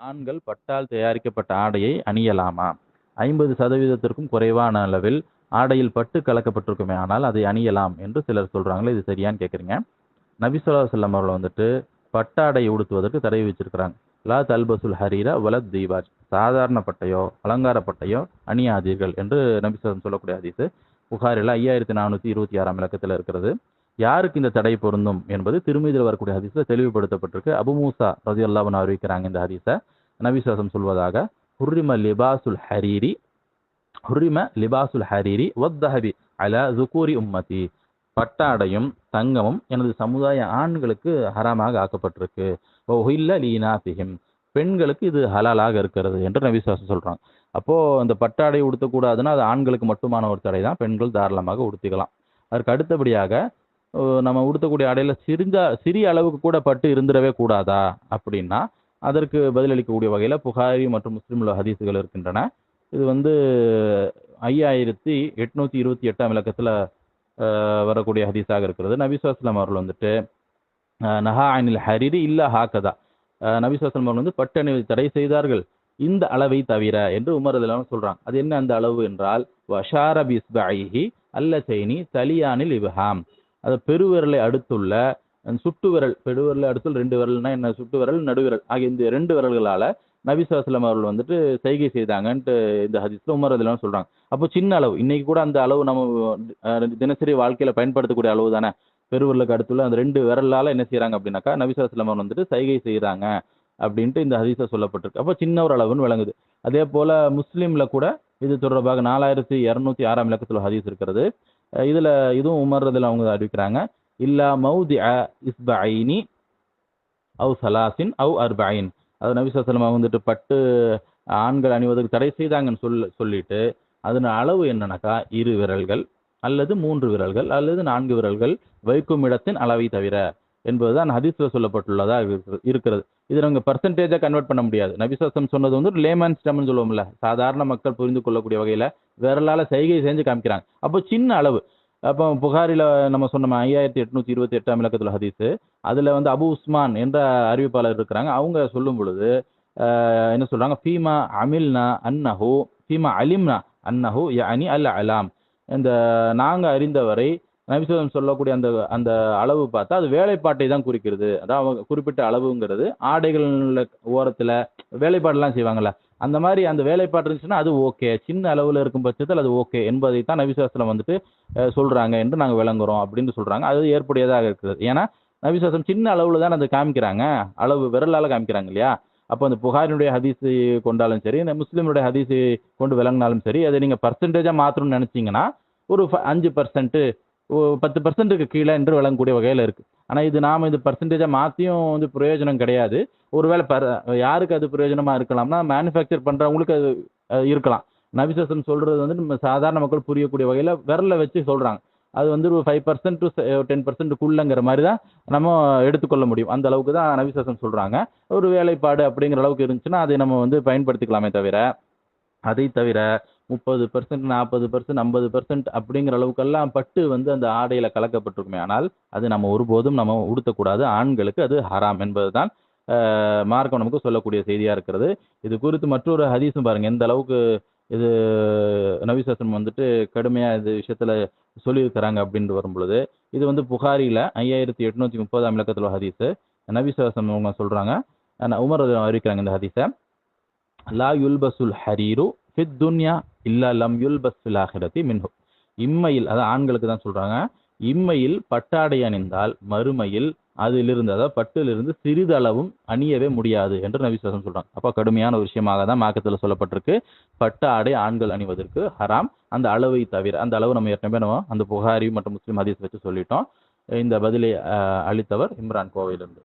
ஆண்கள் பட்டால் தயாரிக்கப்பட்ட ஆடையை அணியலாமா? 50% குறைவான அளவில் ஆடையில் பட்டு கலக்கப்பட்டிருக்குமே ஆனால் அதை அணியலாம் என்று சிலர் சொல்றாங்களே, இது சரியான்னு கேட்குறீங்க. நபி ஸல்லல்லாஹு அலைஹி வஸல்லம் அவர்கள் வந்துட்டு பட்டாடை உடுத்துவதற்கு தடை வச்சிருக்கிறாங்க. லா தல்பசுல் ஹரீர வலத் தீபாஜ். சாதாரண பட்டையோ அலங்கார பட்டையோ அணியாதீர்கள் என்று நபி ஸல்லல்லாஹு சொல்லக்கூடிய ஹதீஸ் புகாரில் 5426 இலக்கத்தில் இருக்கிறது. யாருக்கு இந்த தடை பொருந்தும் என்பது திருமீதியில் வரக்கூடிய ஹதீஸ்ல தெளிவுபடுத்தப்பட்டிருக்கு. அபு மூசா ரலியல்லாஹு அன்ஹு அறிவிக்கிறாங்க இந்த ஹதீஸை. நபி ஸல்லல்லாஹு அலைஹி சொல்வதாக ஹுர்ரிம லிபாசுல் ஹரீரி வத்தஹபி அலா ஸுகூரி உம்மதி. பட்டாடையும் தங்கமும் எனது சமுதாய ஆண்களுக்கு ஹராமாக ஆக்கப்பட்டிருக்கு. வஹில்ல லீனாஃபிஹிம். பெண்களுக்கு இது ஹலாலாக இருக்கிறது என்று நபி ஸல்லல்லாஹு அலைஹி சொல்றாங்க. அப்போ அந்த பட்டாடை உடுத்தக்கூடாதுன்னா அது ஆண்களுக்கு மட்டுமான ஒரு தடை தான். பெண்கள் தாராளமாக உடுத்திக்கலாம். அதற்கு அடுத்தபடியாக நம்ம உடுத்தக்கூடிய ஆடையில சிறிய அளவுக்கு கூட பட்டு இருந்துடவே கூடாதா அப்படின்னா, அதற்கு பதிலளிக்கக்கூடிய வகையில் புகாரி மற்றும் முஸ்லிம் ஹதீஸுகள் இருக்கின்றன. இது வந்து 5828 இலக்கத்தில் வரக்கூடிய ஹதீஸாக இருக்கிறது. நபி ஸல்லல்லாஹு அலைஹி வஸல்லம் அவர்கள் வந்துட்டு நஹா அனில் ஹரிரி இல்லா ஹாக்கதா. நபி ஸல்லல்லாஹு அலைஹி வஸல்லம் அவர்கள் வந்து பட்டு அணிவதை தடை செய்தார்கள் இந்த அளவை தவிர என்று உமர் ரலியல்லாஹு அன்ஹு சொல்றாங்க. அது என்ன அந்த அளவு என்றால் வஷார பிஸ்பைஹி அல்லதைனி தலியானில் இப்ஹாம். அது பெருவிரலை அடுத்துள்ள சுட்டு விரல், பெருவிரலை அடுத்துள்ள 2 விரல்னா என்ன, சுட்டு விரல் நடுவிரல் ஆகிய இந்த 2 விரல்களால நபி ஸல்லல்லாஹு அலைஹி வஸல்லம் அவர்கள் வந்துட்டு செய்கை செய்தாங்கன்ட்டு இந்த ஹதீஸ்ல உமர் ரலியல்லாஹு அன்ஹு சொல்றாங்க. அப்போ சின்ன அளவு, இன்னைக்கு கூட அந்த அளவு நம்ம தினசரி வாழ்க்கையில பயன்படுத்தக்கூடிய அளவு தானே. பெருவிரலுக்கு அடுத்துள்ள அந்த 2 விரலால என்ன செய்யறாங்க அப்படின்னாக்கா நபி ஸல்லல்லாஹு அலைஹி வஸல்லம் வந்துட்டு சைகை செய்யறாங்க அப்படின்ட்டு இந்த ஹதீஸ சொல்லப்பட்டிருக்கு. அப்போ சின்ன ஒரு அளவுன்னு விளங்குது. அதே போல முஸ்லீம்ல கூட இது தொடர்பாக 4206 இலக்கத்தில் ஹதீஸ் இருக்கிறது. இதுல இதுவும் உமர் ரலியல்லாஹு அவங்க அறிவிக்கிறாங்க. இல்லா மௌதிஅ இஸ்பைனி அவ் சலாசின் அவ் அர்பைன். அது நபி ஸல்லல்லாஹு அலைஹி வஸல்லம் வந்துட்டு பட்டு ஆண்கள் அணிவதற்கு தடை செய்தாங்கன்னு சொல்லிட்டு அதன் அளவு என்னன்னாக்கா 2 விரல்கள் அல்லது 3 விரல்கள் அல்லது 4 விரல்கள் வைக்கும் இடத்தின் அளவை தவிர என்பதுதான் ஹதீஸ்ல சொல்லப்பட்டுள்ளதா இருக்கிறது. இதை நம்ம பர்சன்டேஜா கன்வெர்ட் பண்ண முடியாது. நபி ஸல்லல்லாஹு அலைஹி வஸல்லம் சொன்னது வந்து லேமன்ஸ் டம்னு சொல்லுவோம்ல, சாதாரண மக்கள் புரிந்து கொள்ளக்கூடிய வகையில விரலால சைகை செஞ்சு காமிக்கிறாங்க. அப்போ சின்ன அளவு. அப்போ புகாரில நம்ம சொன்னோம் 5828 இலக்கத்துல ஹதீஸ். அதுல வந்து அபு உஸ்மான் என்ற அறிவிப்பாளர் இருக்கிறாங்க. அவங்க சொல்லும் பொழுது என்ன சொல்றாங்க, ஃபீமா அமில்னா அன்னஹு ஃபீமா அலிம்னா அன்னஹு யஅனி அல் அலாம். இந்த நாங்க அறிந்தவரை நபி ஸல்லல்லாஹு அலைஹி வஸல்லம் சொல்லக்கூடிய அந்த அந்த அளவு பார்த்தா அது வேலைப்பாட்டை தான் குறிக்கிறது. அதான் அவங்க குறிப்பிட்ட அளவுங்கிறது ஆடைகள் ஓரத்துல வேலைப்பாடுலாம் செய்வாங்கல்ல, அந்த மாதிரி அந்த வேலைப்பாடு இருந்துச்சுன்னா அது ஓகே. சின்ன அளவுல இருக்கும் பட்சத்தில் அது ஓகே என்பதை தான் நபி ஸல்லல்லாஹு அலைஹி வஸல்லம் வந்துட்டு சொல்றாங்க என்று நாங்கள் விளங்குறோம் அப்படின்னு சொல்றாங்க. அது ஏற்புடையதாக இருக்குது. ஏன்னா நபி ஸல்லல்லாஹு அலைஹி வஸல்லம் சின்ன அளவுல தான் அதை காமிக்கிறாங்க, அளவு விரலால காமிக்கிறாங்க இல்லையா. அப்போ அந்த புகாரினுடைய ஹதீஸ் கொண்டாலும் சரி, இந்த முஸ்லிமுடைய ஹதீஸ் கொண்டு விளங்கினாலும் சரி, அதை நீங்க பர்சன்டேஜா மாற்றணும்னு நினைச்சீங்கன்னா ஒரு 5%, 10%க்கு கீழே என்று விளங்கக்கூடிய வகையில் இருக்கு. ஆனா இது நாம இது பர்சன்டேஜா மாத்தியும் வந்து பிரயோஜனம் கிடையாது. ஒருவேளை யாருக்கு அது பிரயோஜனமா இருக்கலாம்னா மேனுஃபேக்சர் பண்றவங்களுக்கு அது இருக்கலாம். நபி ஸல்லல்லாஹு அலைஹி வஸல்லம் சொல்றது வந்து நம்ம சாதாரண மக்கள் புரியக்கூடிய வகையில விரல வச்சு சொல்றாங்க. அது வந்து ஒரு 5% to 10%க்குள்ளங்கிற மாதிரி தான் நம்ம எடுத்துக்கொள்ள முடியும். அந்த அளவுக்கு தான் நபி ஸல்லல்லாஹு அலைஹி வஸல்லம் சொல்றாங்க. ஒரு வேலைப்பாடு அப்படிங்கிற அளவுக்கு இருந்துச்சுன்னா அதை நம்ம வந்து பயன்படுத்திக்கலாமே தவிர, அதை தவிர 30%, 40%, 50% அப்படிங்கிற அளவுக்கெல்லாம் பட்டு வந்து அந்த ஆடையில கலக்கப்பட்டிருக்குமே ஆனால் அது நம்ம ஒருபோதும் நம்ம உடுத்தக்கூடாது. ஆண்களுக்கு அது ஹராம் என்பதுதான் மார்க்கம் நமக்கு சொல்லக்கூடிய செய்தியா இருக்கிறது. இது குறித்து மற்றொரு ஹதீஸும் பாருங்க எந்த அளவுக்கு இது நபி ஸல்லல்லாஹு அலைஹி வஸல்லம் வந்துட்டு கடுமையா இது விஷயத்துல சொல்லியிருக்கிறாங்க அப்படின்னு வரும் பொழுது, இது வந்து புகாரில 5830 இலக்கத்துல ஹதீஸ். நபி ஸல்லல்லாஹு அலைஹி வஸல்லம் அவங்க சொல்றாங்க, உமர் அறிவிக்கிறாங்க இந்த ஹதீஸ. லா யுல்பசுல் ஹரீரு ஃபித் துன்யா இல்லா லம் யுல்பஸ் ஃபில் ஆஹிரத்தி மின்ஹு. இம்மையில், அதாவது ஆண்களுக்கு தான் சொல்றாங்க, இம்மையில் பட்டாடை அணிந்தால் மறுமையில் அதிலிருந்து, அதாவது பட்டிலிருந்து சிறிதளவும் அணியவே முடியாது என்று நபி ஸல்லல்லாஹு அலைஹி வஸல்லம் சொல்றாங்க. அப்போ கடுமையான ஒரு விஷயமாக தான் மார்க்கத்தில் சொல்லப்பட்டிருக்கு. பட்ட ஆடை ஆண்கள் அணிவதற்கு ஹராம், அந்த அளவை தவிர. அந்த அளவு நம்ம ஏற்கனவே அந்த புகாரி மற்றும் முஸ்லிம் ஹதீஸ் வச்சு சொல்லிட்டோம். இந்த பதிலை அளித்தவர் இம்ரான் கோவையிலிருந்து.